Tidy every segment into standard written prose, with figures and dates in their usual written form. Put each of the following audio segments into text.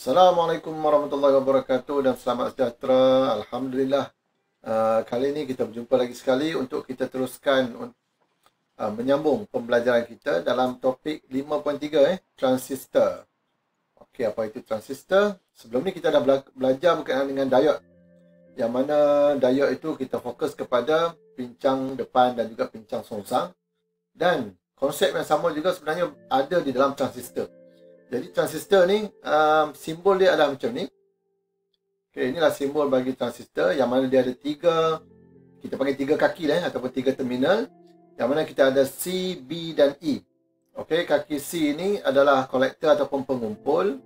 Assalamualaikum warahmatullahi wabarakatuh dan selamat sejahtera. Alhamdulillah. Kali ini kita berjumpa lagi sekali untuk kita teruskan menyambung pembelajaran kita dalam topik 5.3 transistor. Okey, apa itu transistor? Sebelum ni kita dah belajar berkenaan dengan diod. Yang mana diod itu kita fokus kepada pincang depan dan juga pincang songsang. Dan konsep yang sama juga sebenarnya ada di dalam transistor. Jadi transistor ni simbol dia adalah macam ni. Okey, inilah simbol bagi transistor yang mana dia ada kita panggil tiga kaki lah ataupun tiga terminal. Yang mana kita ada C, B dan E. Okey, kaki C ni adalah kolektor ataupun pengumpul.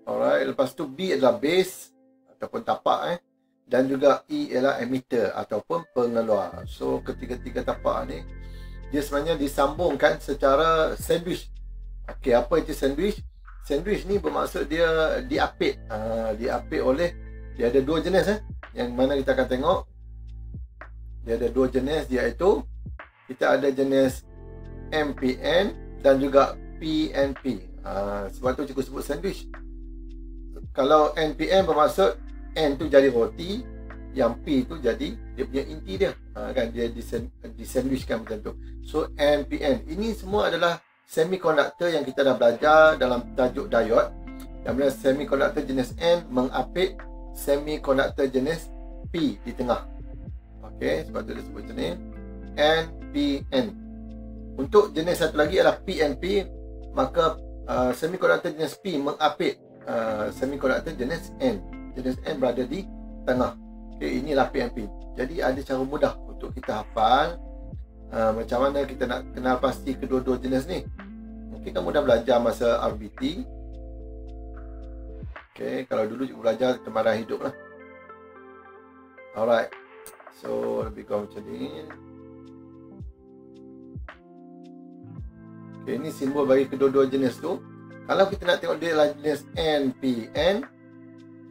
Alright, lepas tu B adalah base ataupun tapak dan juga E ialah emitter ataupun pengeluar. So ketiga-tiga tapak ni dia sebenarnya disambungkan secara sandwich. Okey, apa itu sandwich? Sandwich ni bermaksud dia diapit. Diapit oleh, dia ada dua jenis yang mana kita akan tengok. Dia ada dua jenis, iaitu kita ada jenis MPN dan juga PNP. Sebab tu cikgu sebut sandwich. Kalau NPN bermaksud N tu jadi roti, yang P tu jadi dia punya inti dia. Kan dia disandwichkan macam tu. So NPN ini semua adalah semiconductor yang kita dah belajar dalam tajuk diode. Yang mana semiconductor jenis N mengapit semiconductor jenis P di tengah. Okey, sebab tu dia sebut macam ni NPN. Untuk jenis satu lagi adalah PNP, maka semiconductor jenis P mengapit semiconductor jenis N. Jenis N berada di tengah. Okey, inilah PNP. Jadi ada cara mudah untuk kita hafal macam mana kita nak kenal pasti kedua-dua jenis ni. Mungkin kamu dah belajar masa RBT. Okey, kalau dulu cikgu belajar kemaran hidup lah. Alright, so lebih kurang macam ni. Okey, ini simbol bagi kedua-dua jenis tu. Kalau kita nak tengok dia adalah jenis NPN,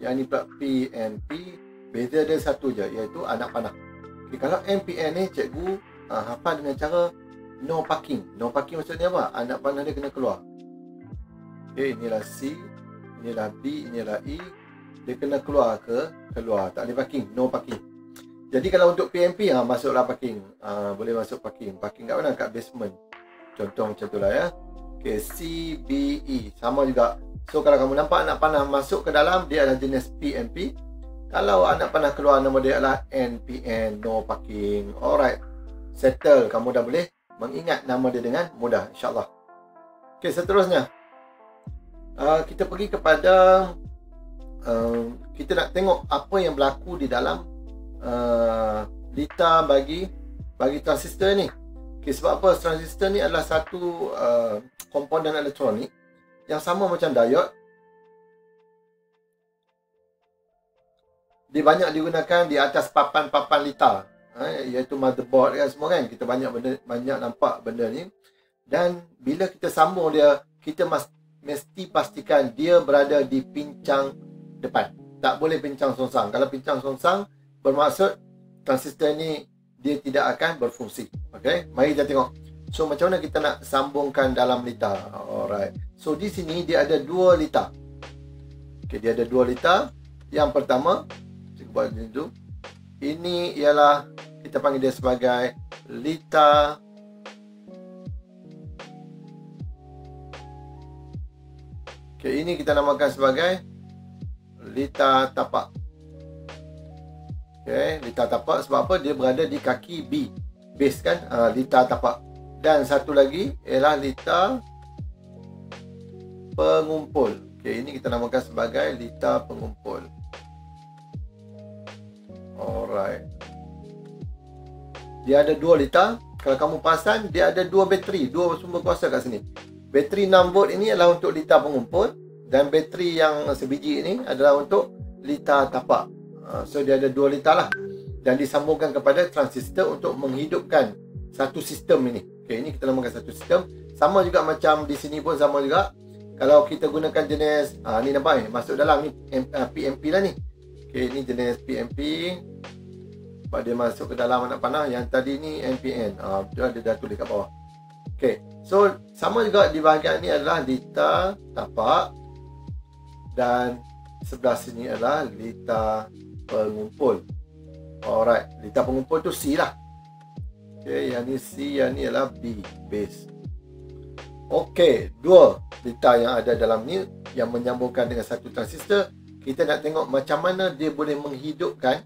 yang ni pula PNP, beza dia satu je, iaitu anak panah. Okey, kalau NPN ni cikgu hafal dengan cara no parking. No parking maksudnya apa? Anak panah dia kena keluar. Okey, inilah C, inilah B, inilah E. Dia kena keluar keluar. Tak boleh parking, no parking. Jadi kalau untuk PNP masuklah parking. Boleh masuk parking. Parking kat mana? Kat basement. Contoh macam tu lah ya. Okey, C, B, E sama juga. So kalau kamu nampak anak panah masuk ke dalam, dia adalah jenis PNP. Kalau anak panah keluar, nama dia adalah NPN, no parking. Alright, settle. Kamu dah boleh mengingat nama dia dengan mudah, insyaAllah. Okey, seterusnya kita pergi kepada kita nak tengok apa yang berlaku di dalam lita bagi transistor ni. Okey, sebab apa? Transistor ni adalah satu komponen elektronik yang sama macam diode. Dia banyak digunakan di atas papan-papan lita, iaitu motherboard kan, semua kan. Kita banyak nampak benda ni. Dan bila kita sambung dia, kita mesti pastikan dia berada di pincang depan. Tak boleh pincang songsang. Kalau pincang songsang, bermaksud transistor ni dia tidak akan berfungsi. Okey, mari kita tengok. So macam mana kita nak sambungkan dalam lita. Alright. So di sini dia ada dua lita. Okey, dia ada dua lita. Yang pertama, saya buat macam tu. Ini ialah, kita panggil dia sebagai lita ini kita namakan sebagai lita tapak. Okey, lita tapak sebab apa? Dia berada di kaki B, base kan, lita tapak. Dan satu lagi ialah lita pengumpul. Okey, ini kita namakan sebagai lita pengumpul. Alright. Dia ada dua lita. Kalau kamu perasan, dia ada dua bateri, dua sumber kuasa kat sini. Bateri 6 volt ini adalah untuk lita pengumpul, dan bateri yang sebiji ini adalah untuk lita tapak. So dia ada dua lita lah, dan disambungkan kepada transistor untuk menghidupkan satu sistem ini. Okey, ini kita namakan satu sistem. Sama juga macam di sini pun sama juga. Kalau kita gunakan jenis ni nampak masuk dalam ni PNP lah ni. Okey, ini jenis PNP. Sebab dia masuk ke dalam anak panah. Yang tadi ni NPN. Dia dah tulis kat bawah. Okey, so sama juga di bahagian ni adalah lita tapak. dan sebelah sini adalah litar pengumpul. Alright, litar pengumpul tu C lah. Okay, yang ni C, yang ni adalah B, base. Okay, dua litar yang ada dalam ni yang menyambungkan dengan satu transistor. Kita nak tengok macam mana dia boleh menghidupkan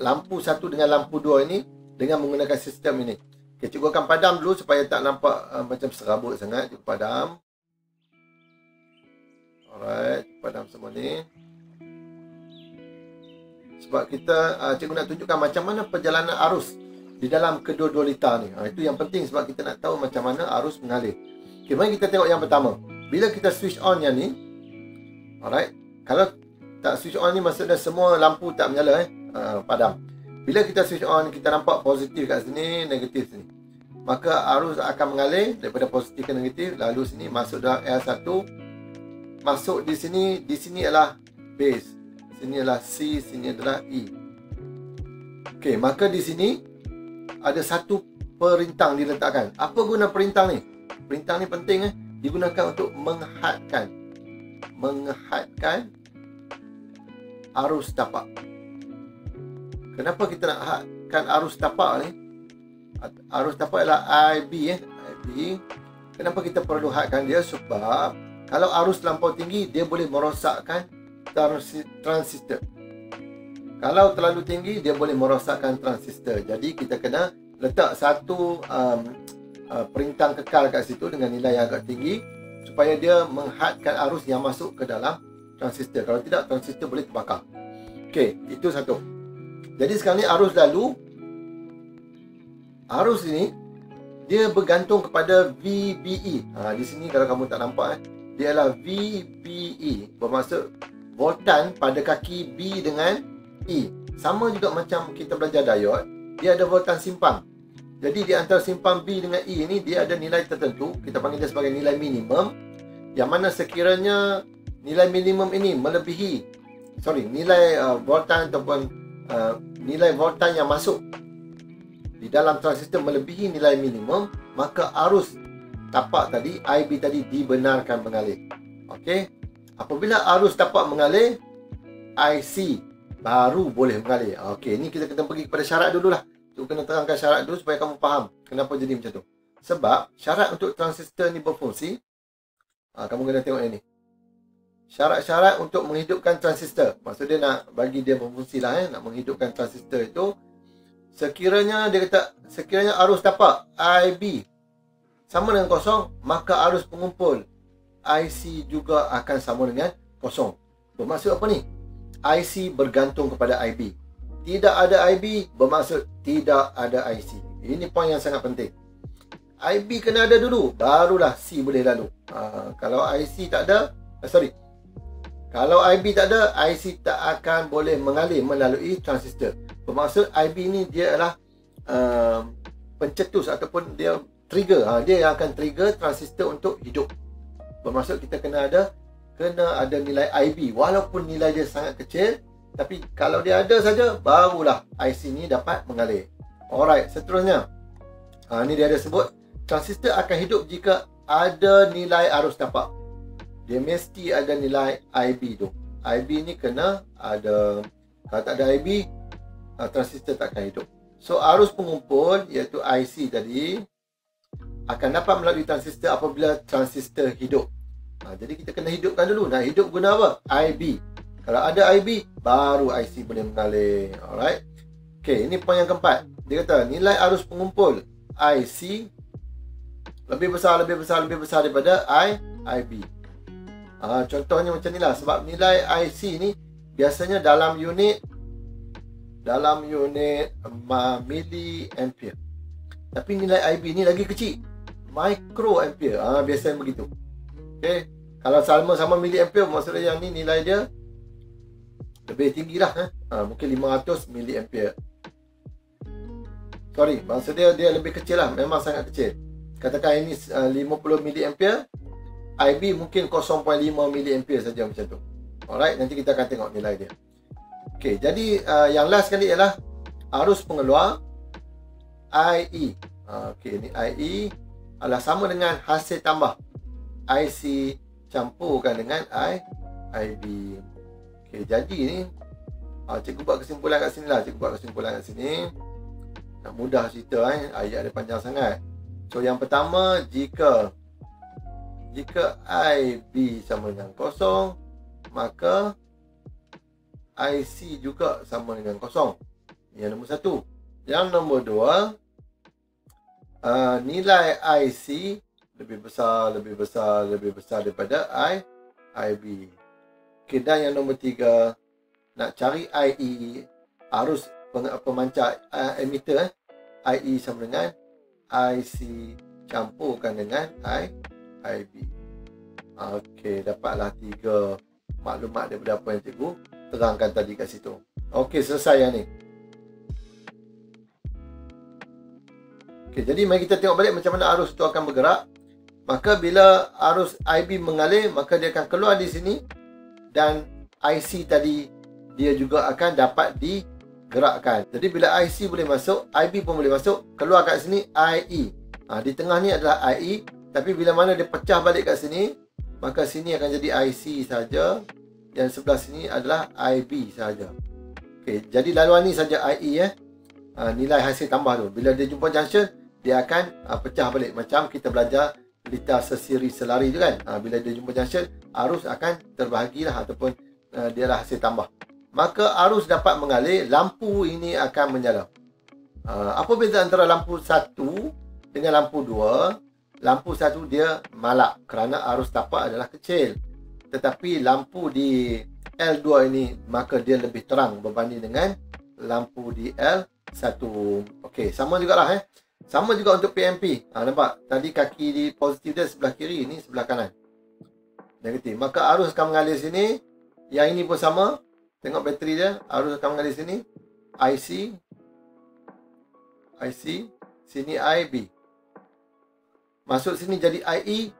lampu satu dengan lampu dua ini dengan menggunakan sistem ini. Okay, cikgu akan padam dulu supaya tak nampak macam serabut sangat. Cikgu padam. Alright, padam semua ni. Sebab kita, cikgu nak tunjukkan macam mana perjalanan arus di dalam kedua-dua litar ni. Itu yang penting sebab kita nak tahu macam mana arus mengalir. Okay, mari kita tengok yang pertama. Bila kita switch on yang ni, alright, kalau tak switch on ni maksudnya semua lampu tak menyala, padam. Bila kita switch on, kita nampak positif kat sini, negatif sini. Maka arus akan mengalir daripada positif ke negatif, lalu sini masuk dalam L1, masuk di sini adalah base, sini adalah C, sini adalah E. Okey, maka di sini ada satu perintang diletakkan. Apa guna perintang ni? Perintang ni penting, digunakan untuk menghadkan arus tapak. Kenapa kita nak hadkan arus tapak ni? Arus tapak ialah IB, IB. Kenapa kita perlu hadkan dia? Sebab kalau arus terlampau tinggi, dia boleh merosakkan transistor. Kalau terlalu tinggi, dia boleh merosakkan transistor. Jadi kita kena letak satu perintang kekal kat situ dengan nilai yang agak tinggi supaya dia menghadkan arus yang masuk ke dalam transistor. Kalau tidak, transistor boleh terbakar. Okey, itu satu. Jadi sekarang ni arus lalu. Arus ini dia bergantung kepada VBE. Di sini kalau kamu tak nampak, dia adalah VBE, bermaksud voltan pada kaki B dengan E. Sama juga macam kita belajar diode, dia ada voltan simpang. Jadi di antara simpang B dengan E ini dia ada nilai tertentu, kita panggil dia sebagai nilai minimum, yang mana sekiranya nilai minimum ini melebihi nilai voltan ataupun nilai voltan yang masuk di dalam transistor melebihi nilai minimum, maka arus tapak tadi, IB tadi, dibenarkan mengalir. Okey. Apabila arus tapak mengalir, IC baru boleh mengalir. Okey, ni kita kena pergi kepada syarat dululah. Tu kena terangkan syarat dulu supaya kamu faham kenapa jadi macam tu. Sebab syarat untuk transistor ni berfungsi, kamu kena tengok ini. Syarat-syarat untuk menghidupkan transistor. Maksud dia nak bagi dia berfungsi lah, nak menghidupkan transistor itu. Sekiranya dia kata, sekiranya arus tapak IB sama dengan kosong, maka arus pengumpul IC juga akan sama dengan kosong. Bermaksud apa ni? IC bergantung kepada IB. Tidak ada IB, bermaksud tidak ada IC. Ini poin yang sangat penting. IB kena ada dulu, barulah C boleh lalu. Kalau IC tak ada, kalau IB tak ada, IC tak akan boleh mengalir melalui transistor. Bermaksud IB ni dia adalah pencetus ataupun dia trigger. Dia yang akan trigger transistor untuk hidup. Bermaksud kita kena ada nilai IB. Walaupun nilai dia sangat kecil, tapi kalau dia ada saja, barulah IC ni dapat mengalir. Alright, seterusnya. Ni dia ada sebut, transistor akan hidup jika ada nilai arus tapak. Dia mesti ada nilai IB tu. IB ni kena ada. Kalau tak ada IB, transistor tak akan hidup. So arus pengumpul iaitu IC tadi akan dapat melalui transistor apabila transistor hidup. Jadi kita kena hidupkan dulu. Nak hidup guna apa? IB. Kalau ada IB, baru IC boleh mengalir. Alright. Okay, ini poin yang keempat. Dia kata nilai arus pengumpul IC lebih besar daripada IB. Contohnya macam ni lah. Sebab nilai IC ni biasanya dalam unit miliampere. Tapi nilai IB ni lagi kecil, microampere. Biasanya begitu. Okay. Kalau sama miliampere, maksudnya yang ni nilai dia lebih tinggi lah. Mungkin 500 miliampere. Maksud dia lebih kecil lah. Memang sangat kecil. Katakan ini 50 miliampere, IB mungkin 0.5 miliampere saja macam tu. Alright, nanti kita akan tengok nilai dia. Okey, jadi yang last sekali ialah arus pengeluar IE. Okey, ni IE adalah sama dengan hasil tambah IC campurkan dengan IB. Okey, jadi ni cikgu buat kesimpulan kat sini lah. Cikgu buat kesimpulan kat sini. Nak mudah cerita ayat dia panjang sangat. So yang pertama, jika IB sama dengan kosong, maka IC juga sama dengan kosong. Yang nombor satu. Yang nombor dua, nilai IC lebih besar daripada IB. Okay, dan yang nombor tiga, nak cari IE, arus pemancar emitter, IE sama dengan IC campurkan dengan IB. Okey, dapatlah 3 maklumat daripada apa yang cikgu terangkan tadi kat situ. Okey, selesai yang ni. Okey, jadi mari kita tengok balik macam mana arus itu akan bergerak. Maka bila arus IB mengalir, maka dia akan keluar di sini dan IC tadi dia juga akan dapat digerakkan. Jadi bila IC boleh masuk, IB pun boleh masuk, keluar kat sini IE. Di tengah ni adalah IE, tapi bila mana dia pecah balik kat sini, maka sini akan jadi IC saja dan sebelah sini adalah IB saja. Okey, jadi laluan ni saja IE nilai hasil tambah tu. Bila dia jumpa junction, dia akan pecah balik macam kita belajar litar sesiri selari tu kan. Bila dia jumpa junction, arus akan terbahagilah ataupun dia lah hasil tambah. Maka arus dapat mengalir, lampu ini akan menyala. Apa beza antara lampu 1 dengan lampu 2? Lampu 1 dia malap kerana arus tapak adalah kecil. Tetapi lampu di L2 ini maka dia lebih terang berbanding dengan lampu di L1. Okey, sama jugalah Sama juga untuk PMP. Nampak? Tadi kaki di positif dia sebelah kiri, ini sebelah kanan. Negatif. Maka arus akan mengalir sini. Yang ini pun sama. Tengok bateri dia. Arus akan mengalir sini. IC. Sini IB. Masuk sini jadi IE.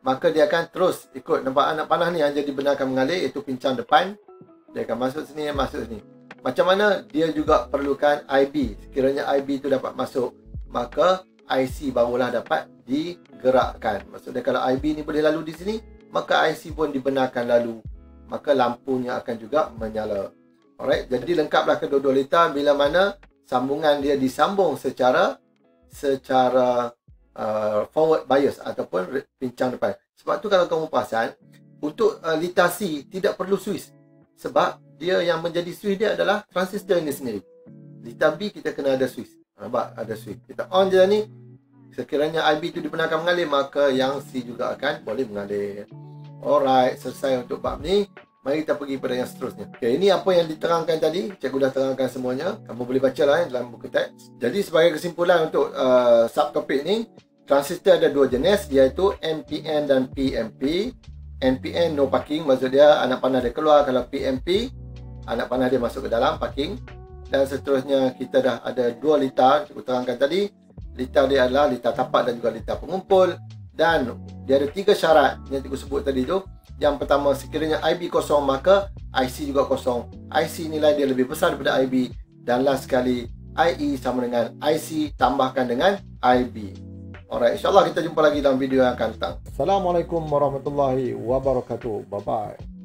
Maka dia akan terus ikut. Nampak anak panah ni yang jadi benar akan mengalir. Itu pincang depan. Dia akan masuk sini, masuk sini. Macam mana dia juga perlukan IB. Sekiranya IB itu dapat masuk, maka IC barulah dapat digerakkan. Maksudnya kalau IB ni boleh lalu di sini, maka IC pun dibenarkan lalu. Maka lampunya akan juga menyala. Alright, jadi lengkaplah kedua-dua litar bila mana sambungan dia disambung secara forward bias ataupun pincang depan. Sebab tu kalau kamu perasan, untuk litar C tidak perlu switch. Sebab dia yang menjadi switch dia adalah transistor ini sendiri. Litar B kita kena ada switch. Nampak? Ada switch. Kita on je ni. Sekiranya IB itu dibenarkan mengalir, maka yang C juga akan boleh mengalir. Alright, selesai untuk bab ni. Mari kita pergi pada yang seterusnya. Okay, ini apa yang diterangkan tadi. Cikgu dah terangkan semuanya. Kamu boleh baca lah dalam buku teks. Jadi sebagai kesimpulan untuk subtopik ni, transistor ada dua jenis, iaitu NPN dan PNP. NPN no parking, maksud dia anak panah dia keluar. Kalau PNP, anak panah dia masuk ke dalam parking. Dan seterusnya kita dah ada dua litar. Cikgu terangkan tadi. Litar dia adalah litar tapak dan juga litar pengumpul. Dan dia ada 3 syarat yang cikgu sebut tadi tu. Yang pertama, sekiranya IB kosong, maka IC juga kosong. IC nilai dia lebih besar daripada IB. Dan last sekali, IE sama dengan IC tambahkan dengan IB. Alright, insyaAllah kita jumpa lagi dalam video yang akan datang. Assalamualaikum warahmatullahi wabarakatuh. Bye-bye.